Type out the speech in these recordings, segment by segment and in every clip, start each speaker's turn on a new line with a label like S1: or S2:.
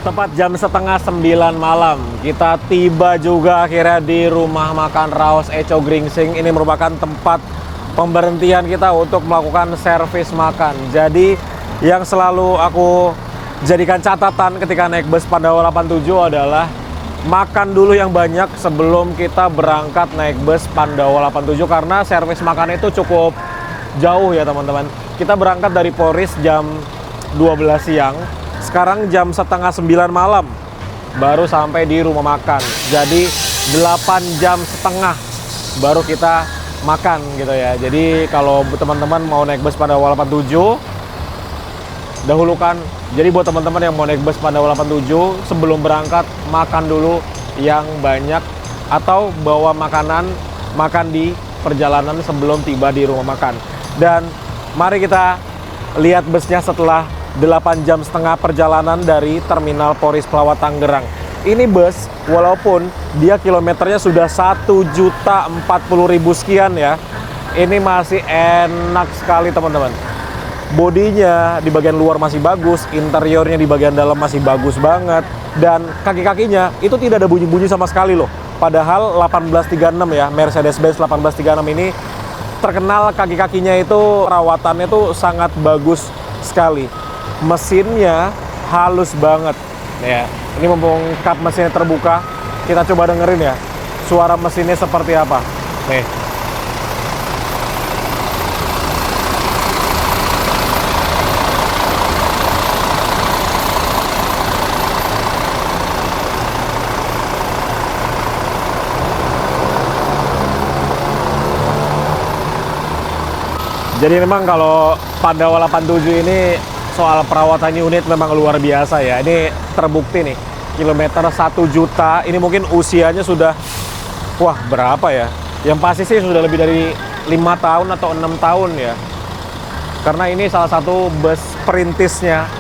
S1: Tepat jam setengah 9 malam, kita tiba juga akhirnya di rumah makan Raos Eco Gringsing. Ini merupakan tempat pemberhentian kita untuk melakukan servis makan. Jadi yang selalu aku jadikan catatan ketika naik bus Pandawa 87 adalah makan dulu yang banyak sebelum kita berangkat naik bus Pandawa 87, karena servis makan itu cukup jauh ya teman-teman. Kita berangkat dari Polris jam 12 siang. Sekarang jam setengah 9 malam baru sampai di rumah makan. Jadi 8 jam setengah baru kita makan gitu ya. Jadi kalau teman-teman mau naik bus Pandawa 87, dahulukan. Jadi buat teman-teman yang mau naik bus Pandawa 87, sebelum berangkat makan dulu yang banyak, atau bawa makanan makan di perjalanan sebelum tiba di rumah makan. Dan mari kita lihat busnya setelah 8 jam setengah perjalanan dari Terminal Polris Pelawat Tangerang. Ini bus, walaupun dia kilometernya sudah 1.040.000 sekian ya, ini masih enak sekali teman-teman. Bodinya di bagian luar masih bagus, interiornya di bagian dalam masih bagus banget, dan kaki-kakinya itu tidak ada bunyi-bunyi sama sekali loh. Padahal 1836 ya, Mercedes-Benz 1836 ini terkenal kaki-kakinya itu perawatannya itu sangat bagus sekali. Mesinnya halus banget ya. Ini mumpung kap mesinnya terbuka, kita coba dengerin ya suara mesinnya seperti apa. Nih. Jadi memang kalau Pandawa 87 ini soal perawatan unit memang luar biasa ya. Ini terbukti nih, kilometer 1 juta, ini mungkin usianya sudah, wah berapa ya? Yang pasti sih sudah lebih dari 5 tahun atau 6 tahun ya. Karena ini salah satu bus perintisnya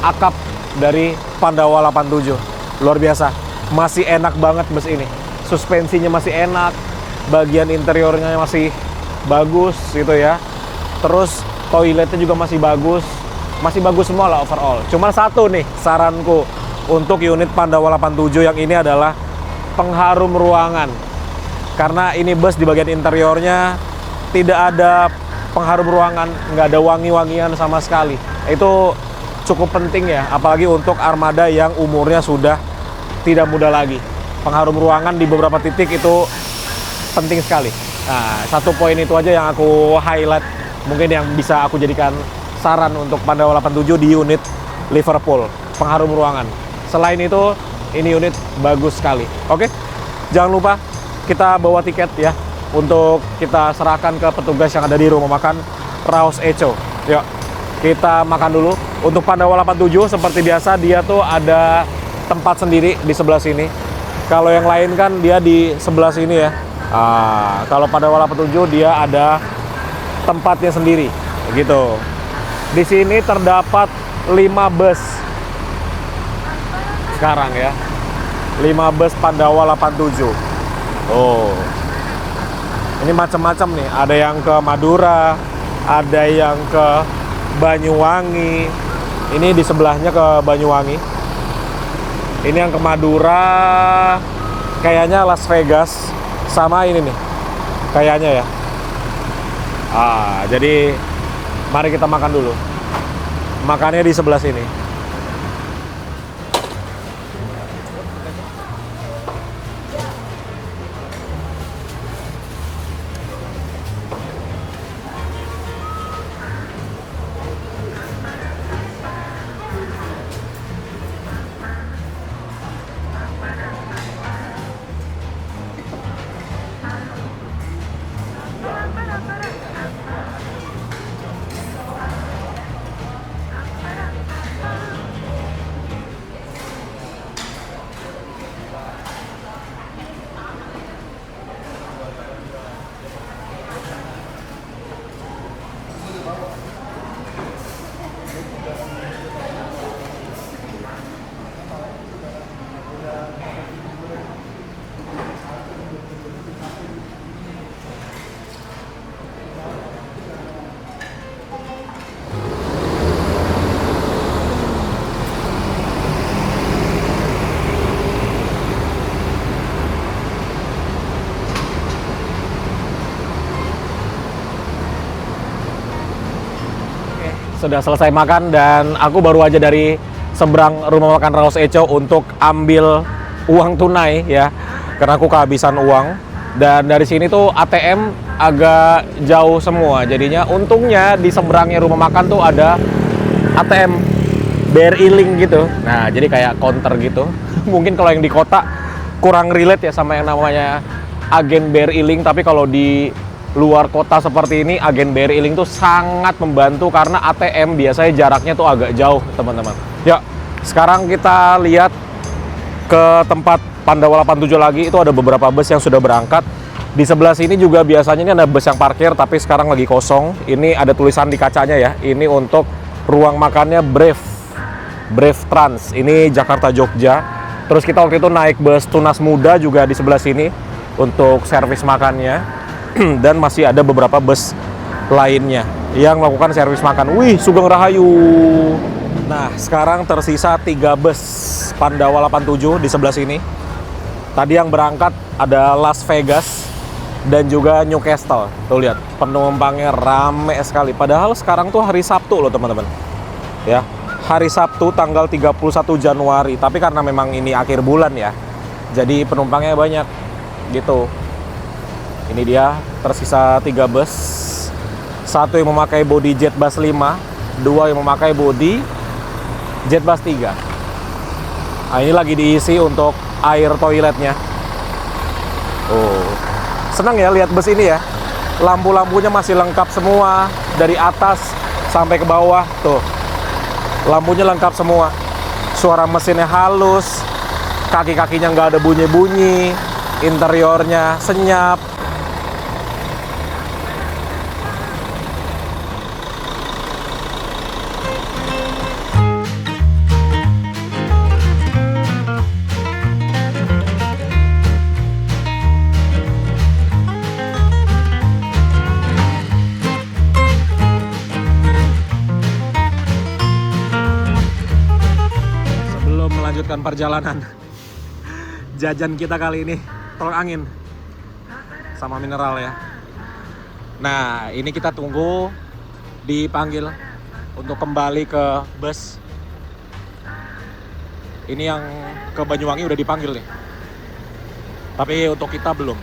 S1: akap dari Pandawa 87. Luar biasa, masih enak banget bus ini. Suspensinya masih enak, bagian interiornya masih bagus gitu ya. Terus toiletnya juga masih bagus semua lah overall. Cuma satu nih saranku untuk unit Pandawa 87 yang ini adalah pengharum ruangan. Karena ini bus di bagian interiornya tidak ada pengharum ruangan, nggak ada wangi-wangian sama sekali. Itu cukup penting ya, apalagi untuk armada yang umurnya sudah tidak muda lagi. Pengharum ruangan di beberapa titik itu penting sekali. Nah, satu poin itu aja yang aku highlight, mungkin yang bisa aku jadikan saran untuk Pandawa 87 di unit Liverpool, pengharum ruangan. Selain itu, ini unit bagus sekali. Oke, jangan lupa kita bawa tiket ya, untuk kita serahkan ke petugas yang ada di rumah makan Raos Eco. Yuk, kita makan dulu. Untuk Pandawa 87 seperti biasa dia tuh ada tempat sendiri di sebelah sini. Kalau yang lain kan dia di sebelah sini ya. Kalau Pandawa 87 dia ada tempatnya sendiri, gitu. Di sini terdapat 5 bus sekarang ya, 5 bus Pandawa 87. Oh, ini macam-macam nih. Ada yang ke Madura, ada yang ke Banyuwangi. Ini di sebelahnya ke Banyuwangi. Ini yang ke Madura, kayaknya Las Vegas, sama ini nih, kayaknya ya. Jadi mari kita makan dulu. Makannya di sebelah sini. sudah selesai makan dan aku baru aja dari seberang rumah makan Raos Eco untuk ambil uang tunai ya, karena aku kehabisan uang. Dan dari sini tuh ATM agak jauh semua, jadinya untungnya di seberangnya rumah makan tuh ada ATM BRI Link gitu. Nah, jadi kayak counter gitu. Mungkin kalau yang di kota kurang relate ya sama yang namanya agen BRI Link, tapi kalau di luar kota seperti ini, agen BRI Link tuh sangat membantu karena ATM biasanya jaraknya tuh agak jauh, teman-teman. Ya, sekarang kita lihat ke tempat Pandawa 87 lagi, itu ada beberapa bus yang sudah berangkat. Di sebelah sini juga biasanya ini ada bus yang parkir, tapi sekarang lagi kosong. Ini ada tulisan di kacanya ya, ini untuk ruang makannya Brave Trans, ini Jakarta Jogja. Terus kita waktu itu naik bus Tunas Muda juga di sebelah sini untuk servis makannya. Dan masih ada beberapa bus lainnya yang melakukan servis makan. Wih, Sugeng Rahayu. Nah, sekarang tersisa 3 bus Pandawa 87 di sebelah sini. Tadi yang berangkat ada Las Vegas dan juga Newcastle. Tuh lihat, penumpangnya rame sekali. Padahal sekarang tuh hari Sabtu loh, teman-teman. Ya, hari Sabtu tanggal 31 Januari. Tapi karena memang ini akhir bulan ya, jadi penumpangnya banyak gitu. Ini dia, tersisa 3 bus. 1 yang memakai bodi Jetbus 5, 2 yang memakai bodi Jetbus 3. Nah, ini lagi diisi untuk air toiletnya. Oh, senang ya lihat bus ini ya. Lampu-lampunya masih lengkap semua dari atas sampai ke bawah. Tuh, lampunya lengkap semua. Suara mesinnya halus, kaki-kakinya nggak ada bunyi-bunyi, interiornya senyap. Melanjutkan perjalanan, jajan kita kali ini tolak angin sama mineral ya. Nah, ini kita tunggu dipanggil untuk kembali ke bus. Ini yang ke Banyuwangi udah dipanggil nih, tapi untuk kita belum.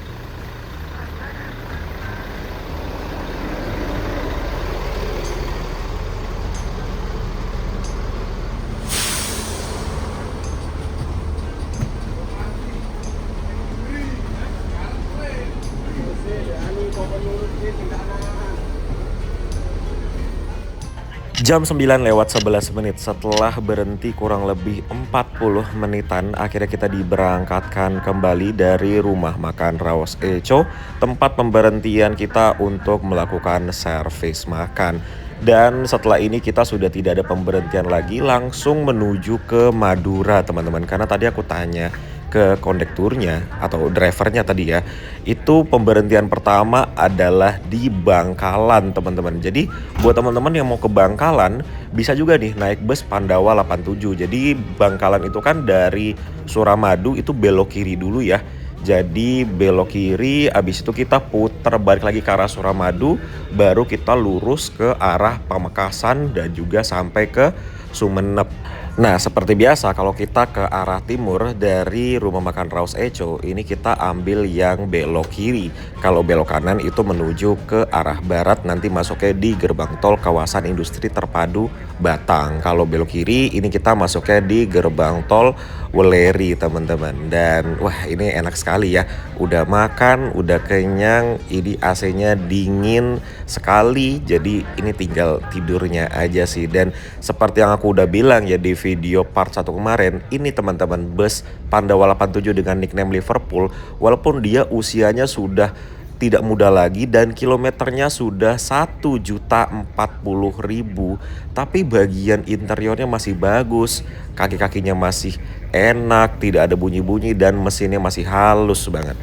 S1: Jam 9:11 setelah berhenti kurang lebih 40 menitan, akhirnya kita diberangkatkan kembali dari rumah makan Raos Eco, tempat pemberhentian kita untuk melakukan servis makan. Dan setelah ini kita sudah tidak ada pemberhentian lagi, langsung menuju ke Madura, teman-teman. Karena tadi aku tanya ke kondekturnya atau drivernya tadi ya, itu pemberhentian pertama adalah di Bangkalan, teman-teman. Jadi buat teman-teman yang mau ke Bangkalan bisa juga nih naik bus Pandawa 87. Jadi Bangkalan itu kan dari Suramadu itu belok kiri dulu ya. Jadi belok kiri, abis itu kita putar balik lagi ke arah Suramadu, baru kita lurus ke arah Pamekasan dan juga sampai ke Sumeneb. Nah, seperti biasa kalau kita ke arah timur dari rumah makan Raos Eco, ini kita ambil yang belok kiri. Kalau belok kanan itu menuju ke arah barat, nanti masuknya di gerbang tol kawasan industri terpadu Batang. Kalau belok kiri ini kita masuknya di gerbang tol Weleri, teman-teman. Dan wah, ini enak sekali ya. Udah makan, udah kenyang, ini AC-nya dingin sekali. Jadi ini tinggal tidurnya aja sih. Dan seperti yang aku udah bilang ya di video part 1 kemarin, ini teman-teman bus Pandawa 87 dengan nickname Liverpool, walaupun dia usianya sudah tidak muda lagi dan kilometernya sudah 1.040.000, tapi bagian interiornya masih bagus, kaki-kakinya masih enak, tidak ada bunyi-bunyi dan mesinnya masih halus banget.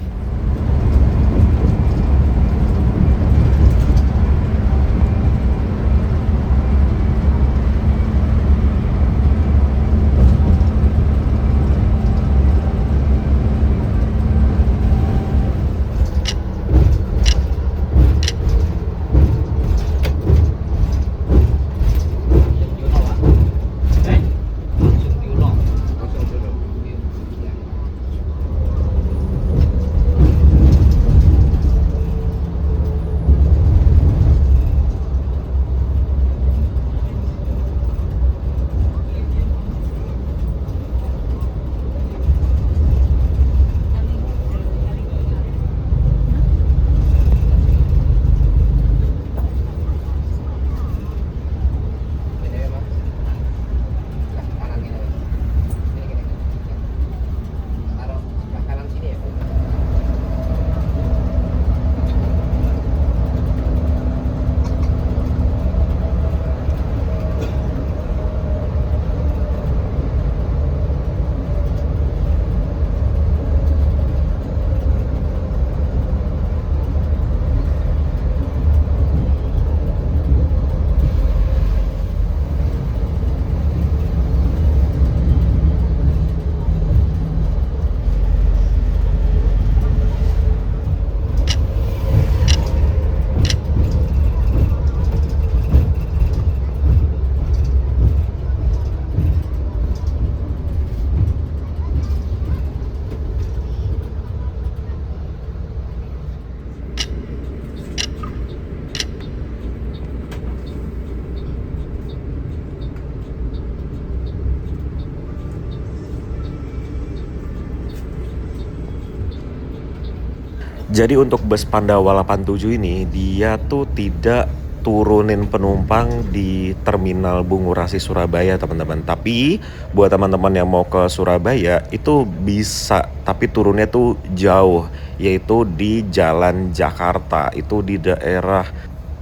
S1: Jadi untuk bus Pandawa 87 ini dia tuh tidak turunin penumpang di Terminal Bungurasi Surabaya teman-teman. Tapi buat teman-teman yang mau ke Surabaya itu bisa, tapi turunnya tuh jauh, yaitu di Jalan Jakarta. Itu di daerah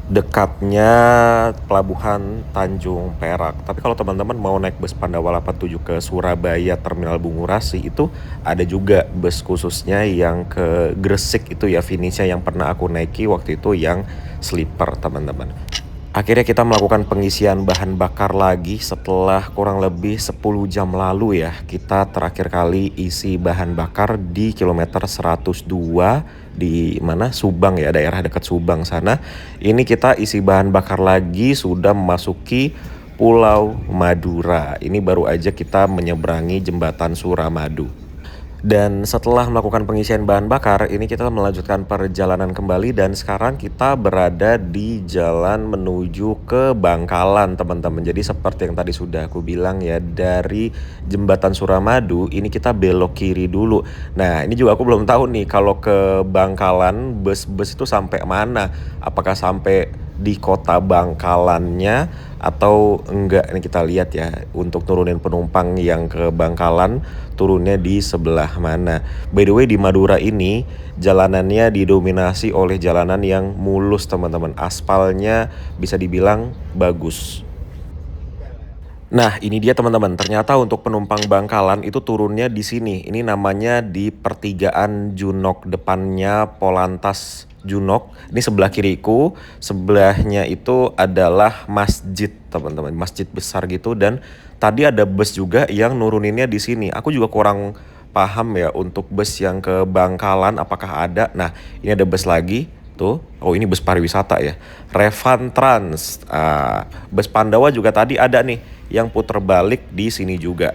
S1: dekatnya Pelabuhan Tanjung Perak. Tapi kalau teman-teman mau naik bus Pandawa 87 ke Surabaya Terminal Bungurasi itu ada juga bus khususnya yang ke Gresik itu ya, finishnya yang pernah aku naiki waktu itu yang sleeper teman-teman. Akhirnya kita melakukan pengisian bahan bakar lagi setelah kurang lebih 10 jam lalu ya. Kita terakhir kali isi bahan bakar di kilometer 102 di mana Subang ya, daerah dekat Subang sana. Ini kita isi bahan bakar lagi sudah memasuki Pulau Madura. Ini baru aja kita menyeberangi jembatan Suramadu. Dan setelah melakukan pengisian bahan bakar, ini kita melanjutkan perjalanan kembali dan sekarang kita berada di jalan menuju ke Bangkalan teman-teman. Jadi seperti yang tadi sudah aku bilang ya, dari jembatan Suramadu ini kita belok kiri dulu. Nah ini juga aku belum tahu nih kalau ke Bangkalan bus-bus itu sampai mana. Apakah sampai di kota Bangkalannya atau enggak, ini kita lihat ya. Untuk turunin penumpang yang ke Bangkalan turunnya di sebelah mana. By the way di Madura ini jalanannya didominasi oleh jalanan yang mulus teman-teman. Aspalnya bisa dibilang bagus. Nah, ini dia teman-teman. Ternyata untuk penumpang Bangkalan itu turunnya di sini. Ini namanya di pertigaan Junok, depannya Polantas Junok. Ini sebelah kiriku, sebelahnya itu adalah masjid, teman-teman. Masjid besar gitu, dan tadi ada bus juga yang nuruninnya di sini. Aku juga kurang paham ya untuk bus yang ke Bangkalan apakah ada. Nah, ini ada bus lagi. Tuh, oh ini bus pariwisata ya, Revan Trans. Bus Pandawa juga tadi ada nih yang puter balik di sini juga.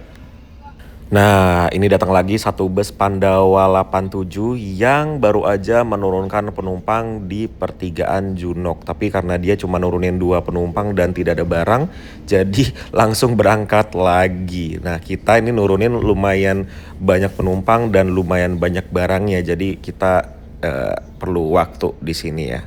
S1: Nah, ini datang lagi satu bus Pandawa 87 yang baru aja menurunkan penumpang di pertigaan Junok. Tapi karena dia cuma nurunin 2 penumpang dan tidak ada barang, jadi langsung berangkat lagi. Nah, kita ini nurunin lumayan banyak penumpang dan lumayan banyak barangnya, jadi kita perlu waktu di sini ya.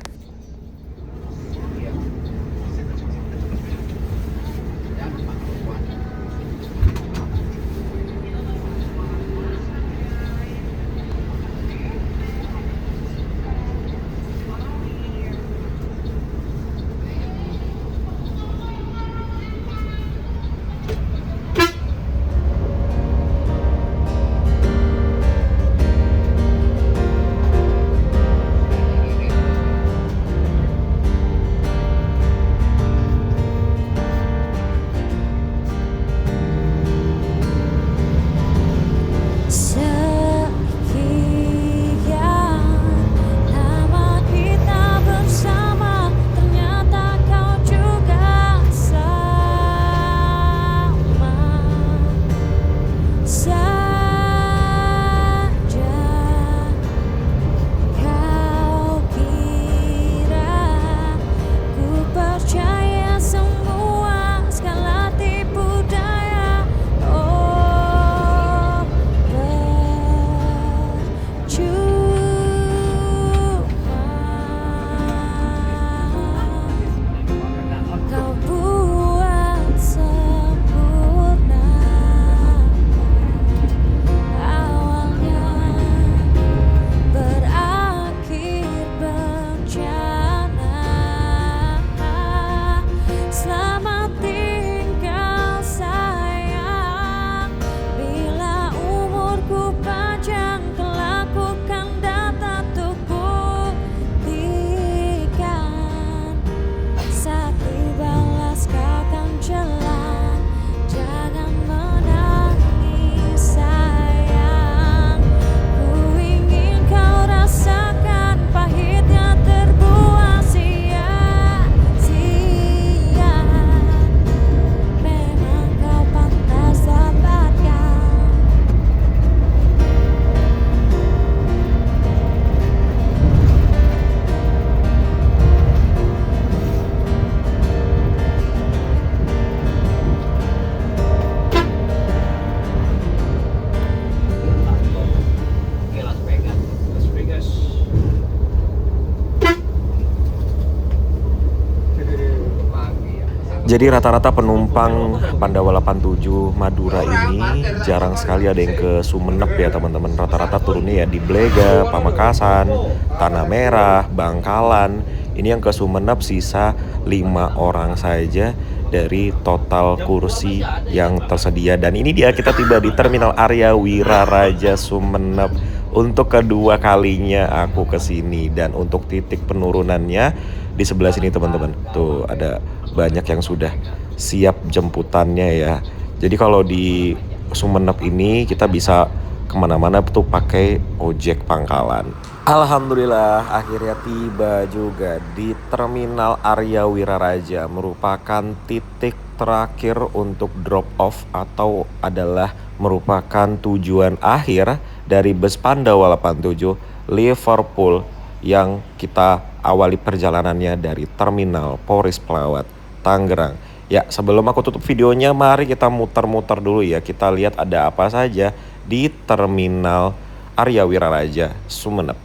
S1: Jadi rata-rata penumpang Pandawa 87 Madura ini jarang sekali ada yang ke Sumenep ya teman-teman. Rata-rata turunnya ya di Blega, Pamekasan, Tanah Merah, Bangkalan. Ini yang ke Sumenep sisa 5 orang saja dari total kursi yang tersedia. Dan ini dia, kita tiba di Terminal Arya Wiraraja Sumenep. Untuk kedua kalinya aku kesini, dan untuk titik penurunannya di sebelah sini teman-teman. Tuh ada banyak yang sudah siap jemputannya ya. Jadi kalau di Sumenep ini kita bisa kemana-mana tuh pakai ojek pangkalan. Alhamdulillah akhirnya tiba juga di Terminal Arya Wiraraja, merupakan titik terakhir untuk drop off atau adalah merupakan tujuan akhir dari bus Pandawa 87 Liverpool yang kita awali perjalanannya dari Terminal Poris Pelawat Tangerang. Ya, sebelum aku tutup videonya, mari kita muter-muter dulu ya. Kita lihat ada apa saja di Terminal Arya Wiraraja Sumenep.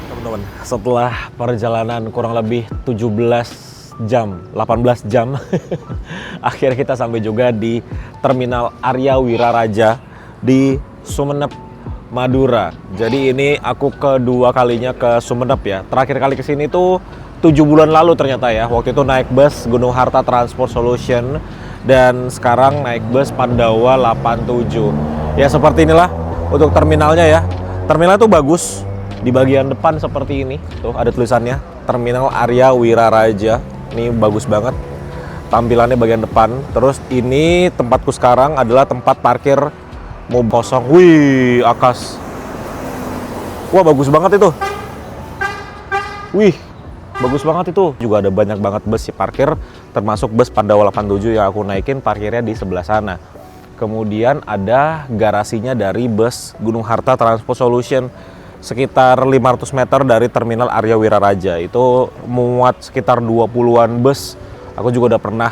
S1: Teman-teman, setelah perjalanan kurang lebih 17 jam, 18 jam akhirnya kita sampai juga di Terminal Arya Wiraraja di Sumenep, Madura. Jadi ini aku kedua kalinya ke Sumenep ya. Terakhir kali kesini tuh 7 bulan lalu ternyata ya. Waktu itu naik bus Gunung Harta Transport Solution, dan sekarang naik bus Pandawa 87. Ya seperti inilah untuk terminalnya ya. Terminal tuh bagus. Di bagian depan seperti ini, tuh ada tulisannya Terminal Arya Wiraraja. Ini bagus banget tampilannya bagian depan. Terus ini tempatku sekarang adalah tempat parkir mobil kosong. Wih, Akas. Wah, bagus banget itu. Wih, bagus banget itu. Juga ada banyak banget bus parkir, termasuk bus Pandawa 87 yang aku naikin, parkirnya di sebelah sana. Kemudian ada garasinya dari bus Gunung Harta Transport Solution. Sekitar 500 meter dari Terminal Arya Wiraraja. Itu muat sekitar 20-an bus. Aku juga udah pernah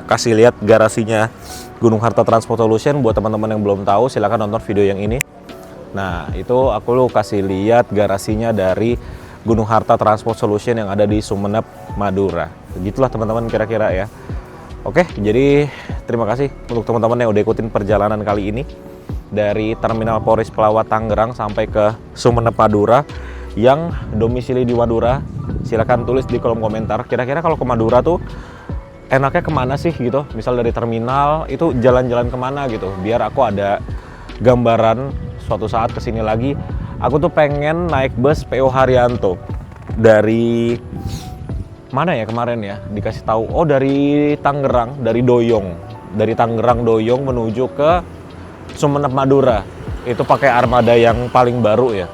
S1: kasih lihat garasinya Gunung Harta Transport Solution. Buat teman-teman yang belum tahu, silahkan nonton video yang ini. Nah, itu aku kasih lihat garasinya dari Gunung Harta Transport Solution yang ada di Sumenep, Madura. Begitulah teman-teman kira-kira ya. Oke, jadi terima kasih untuk teman-teman yang udah ikutin perjalanan kali ini dari Terminal Poris Pelawat Tangerang sampai ke Sumenep, Madura. Yang domisili di Madura, silahkan tulis di kolom komentar. Kira-kira kalau ke Madura tuh enaknya kemana sih gitu? Misal dari terminal itu jalan-jalan kemana gitu? Biar aku ada gambaran suatu saat kesini lagi. Aku tuh pengen naik bus PO Haryanto dari mana ya kemarin ya? Dikasih tahu, oh dari Tangerang, dari Doyong, dari Tangerang Doyong menuju ke Sumenep, Madura. Itu pakai armada yang paling baru ya.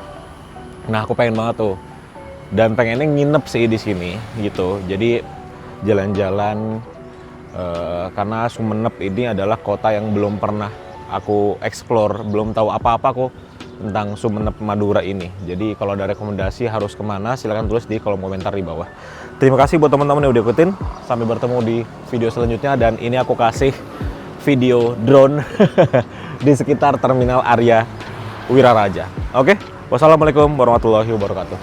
S1: Nah, aku pengen banget tuh. Dan pengennya nginep sih di sini gitu. Jadi jalan-jalan karena Sumenep ini adalah kota yang belum pernah aku explore, belum tahu apa-apa aku tentang Sumenep, Madura ini. Jadi kalau ada rekomendasi harus kemana, silahkan tulis di kolom komentar di bawah. Terima kasih buat teman-teman yang udah ikutin. Sampai bertemu di video selanjutnya, dan ini aku kasih video drone di sekitar Terminal Arya Wiraraja. Oke, wassalamualaikum warahmatullahi wabarakatuh.